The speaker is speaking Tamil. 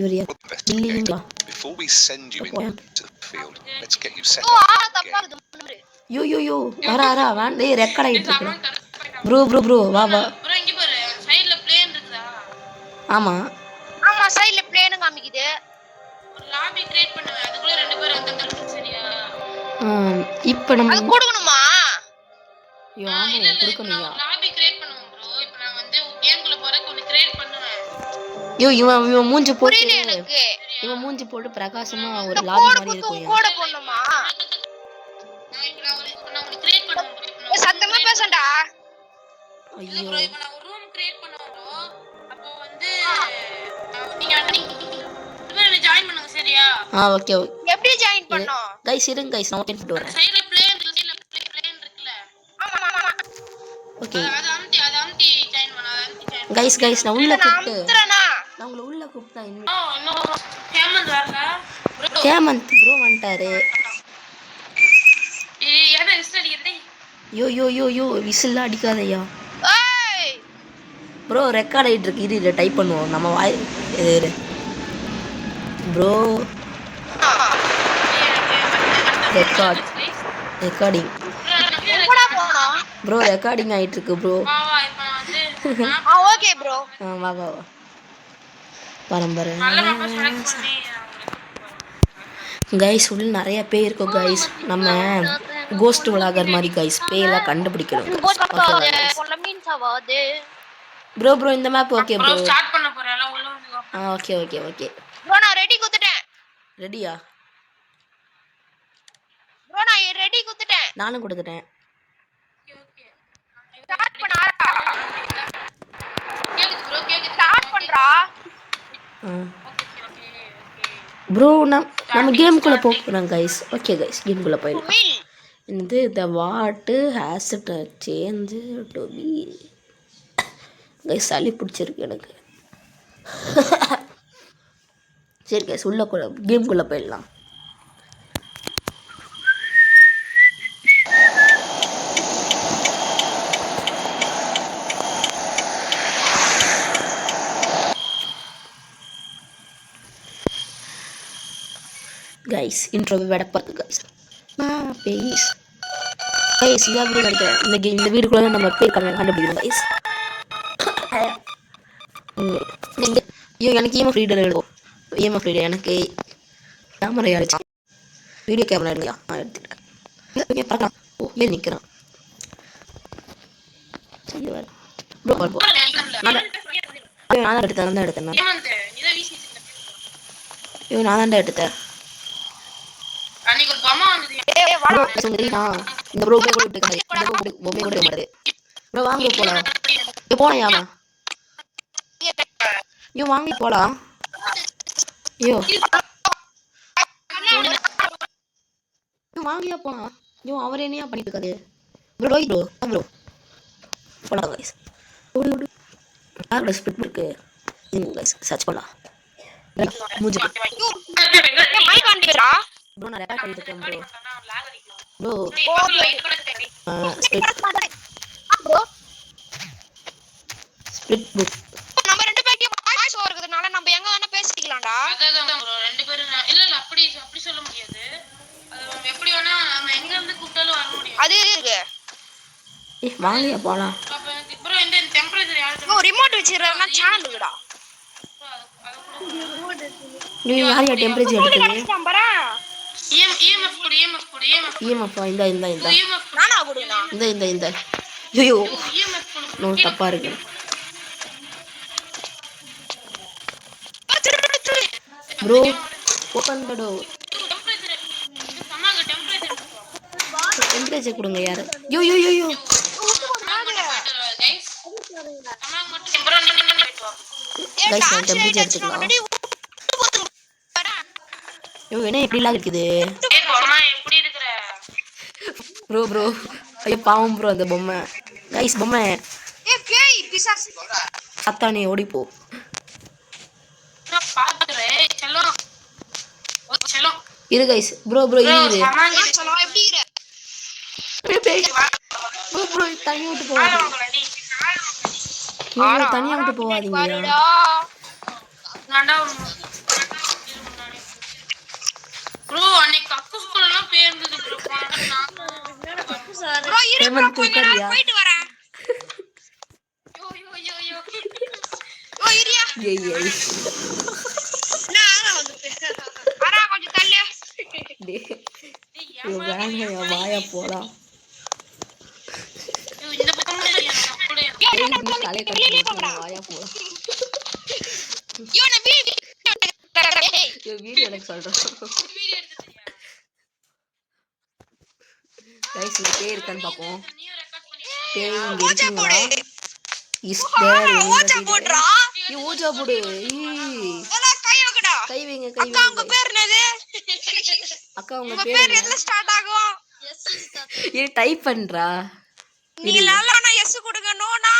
யூரியா இல்லைங்களா? Before we send you into the field, let's get you set O up. தப்பா யோ வரா வாண்டே ரெக்கார்ட் ஆயிட்டு இருக்கு. ப்ரோ வா ப்ரோ இங்க பாரு சைடுல பிளேன் இருக்குதா? ஆமா சைடுல பிளேன் காமிக்குது. ஒரு லாபி கிரியேட் பண்ணுவேன். அதுக்குள்ள ரெண்டு பேரும் வந்து சரியா? இப்போ நம்ம அது கொடுக்கணுமா? ஆமா கொடுக்கணும்யா. லாபி கிரியேட் பண்ணுவோம் ப்ரோ. இப்போ நான் வந்து கேம்குள்ள போறதுக்கு ஒன்னு கிரியேட் பண்ணுவேன். இவன் மூஞ்சி போட்டு எனக்கு இவன் மூஞ்சி போட்டு பிரகாசமா ஒரு லாபி மாதிரி இருக்கும். கோட போடணுமா? நான் ஒன்னு கிரியேட் பண்ணுவேன் ப்ரோ. சத்தமா பேசண்டா. ஐயோ ப்ரோ இப்போ நான் ஒரு ரூம் கிரியேட் பண்ணுவேன் ப்ரோ. அப்போ வந்து நீங்க என்ன ஜாயின் பண்ணுங்க சரியா? ஓகே எப்படி ஜாயின் பண்ணனும்? गाइस இருங்க गाइस நான் ஓகே வரேன். சைடுல பிளேன் இருக்குல? ஆமா ஓகே அது அம்டி ஜாயின் பண்ணு. அது அம்டி ஜாயின் गाइस நான் உள்ள கூப்பிட்டு நான் உங்களை உள்ள கூப்பிட்டா இன்னும் ஹேமந்த் வரல ப்ரோ. ஹேமந்த் ப்ரோ வந்துட்டாரு. ஏன்னா விசில் அடிக்கிறதே. யோ விசில் அடிக்காதயா ஏய் ப்ரோ. ரெக்கார்ட் ஆயிட்டு இருக்கு. இரு டைப் பண்ணுவோம் நம்ம வாய் ப்ரோ. ரெக்கார்டிங் எங்கடா போறோம்? ப்ரோ ரெக்கார்டிங் ஆயிட்டு இருக்கு ப்ரோ. வா இப்போ வந்து ஓகே ப்ரோ. வா பரம்பரை நல்ல மேப் செலக்ட் பண்ணி गाइस உள்ள நிறைய பேய் இருக்கும் गाइस. நம்ம கோஸ்ட் விளாகர் மாதிரி गाइस பேயெல்லாம் கண்டுபிடிக்கணும். ப்ரோ இந்த மேப் ஓகே ப்ரோ. ஸ்டார்ட் பண்ண போறேன். எல்லாம் உள்ள வந்து ஓகே ப்ரோ நான் ரெடி குத்துட்டேன். ரெடியா? ப்ரோ நான் ரெடி குத்துட்டேன். நானும் கொடுத்துட்டேன். ஓகே ஸ்டார்ட் பண்ணா. கேக்குது ப்ரோ கேக்குது. ஸ்டார்ட் பண்றா. ப்ரோ நம்ம கேம்குள்ள போறோம் गाइस. ஓகே गाइस கேம்குள்ள போயிடலாம். இந்த the what has to change to be guys சளி பிடிச்சிருக்கு எனக்கு. சரி गाइस உள்ள கேம்குள்ள போயிடலாம். गाइस इंट्रो வேட பாத்து गाइस பேஸ் गाइस இங்க வீடு கிடைக்குது. இந்த வீடுக்குள்ள நம்ம பேய் கண்டுபிடிக்கணும் गाइस. எனக்கு ஈமோ ஃப்ரீடர் எடுக்கும். ஈமோ ஃப்ரீடர் எனக்கு கேமரா யாருச்சு வீடியோ கேமரா இல்லையா? எடுத்துட்டேன். இங்கே பார்க்கலாம். ஏன் நிற்கிறான் ப்ரோ? நான் தான் எடுத்தேன். நான் தான் எடுத்தேன். அன்னைக்கு ஒரு பொம்மை வந்தது. இந்த ப்ரோ போய் கூட இருக்காரு. இந்த ப்ரோ பொம்மை கூட மாட்டது. ப்ரோ வாங்க போலாம். போலாம் வாங்கி போலாம். வாங்கியா போலாம். அவர் என்னையா பண்ணிட்டு இருக்காரு ப்ரோ போலாம் गाइस. ஸ்பிரிட் இருக்கு சர்ச் பண்ணலாம். மூஞ்சி மைக் ஆன்டா. ப்ரோ நான் ரெக்கார்ட் பண்ணிட்டு இருக்கேன் ப்ரோ. ஸ்பிரிட் புக் நம்ம ரெண்டு பேருக்கு வாய்ஸ் ஓவர்க்குதுனால நம்ம எங்க வேணா பேசிக்கலாம்டா. அதான் ப்ரோ ரெண்டு பேரும் இல்ல அப்படி சொல்ல முடியாது. அது எப்படி வேணா நம்ம எங்க இருந்து கூப்பிட்டாலும் வர முடியும். அது இருக்கு. வாங்கியா போலாம். ப்ரோ இந்த டெம்பரேச்சர் யாரு? ப்ரோ ரிமோட் வச்சிரறனா சேனல் இருக்குடா. நீ யாரையா டெம்பரேச்சர் எடுக்குது? EMF கொடு. இந்த நானா கொடுனா? இந்த ஐயோ நோ தப்பா இருக்கு ப்ரோ. ஓபன் தி டோர். டெம்பரேச்சர் கொடுங்க யாரு? யோ गाइस நான் டெம்பரேச்சர் எடுத்துக்கலாம். என்ன இப்படிலாம் இருக்குது எப்படி இருக்கற ப்ரோ? ஐயோ பாவம் ப்ரோ அந்த பொம்மை. गाइस பொம்மை பேய் பிசாசு சத்தானே ஓடி போ. நான் பாக்குறேன். செல்லம் இரு गाइस ப்ரோ இரு. செல்லம் எப்படி இருக்கற? ப்ரோ தனியா விட்டு போவாதீங்க. தனியா விட்டு போவாதீங்க. நான்டா ப்ரோ அன்னைக்கு அக்கு ஸ்கூல்லாம் பேர் இருந்தது ப்ரோ ப்ரோ இரு ப்ரோ ஹேமந்த் கொஞ்ச நேரம் உட்காரியா? போயிட்டு வரேன் யோ ஓ இரியா ஏய் ஏய் நான் வந்து அரா கொஞ்சம் தள்ளு ஐயோ வேணாம் வாயா போலாம். இந்த பக்கம் கூட ஏய் நீ தலைய கட்டி வாயா போலாம். இவனை வீடியோ வீடியோ எனக்கு சொல்றேன் வீடியோ எடுத்துட்டியா கைஸ் இந்த பேய் இருக்கான்னு பார்ப்போம். நீயும் ரெக்கார்ட் பண்ணி பேய் இங்க ஓச்சா இருக்குங்களா? போடு இஸ் தேர் ஓச்சா போடுறா ஏ ஓஜா போடு. ஈ எல்லாம் கை வைக்கடா கை வைங்க கை அக்கா உங்க வைங்க. பேர் என்னது அக்கா உங்க உங்க பேர் பேர் என்ன? எதுல ஸ்டார்ட் ஆகும் இது டைப் பண்றா. நீ நல்லா எஸ் கொடுங்க நோனா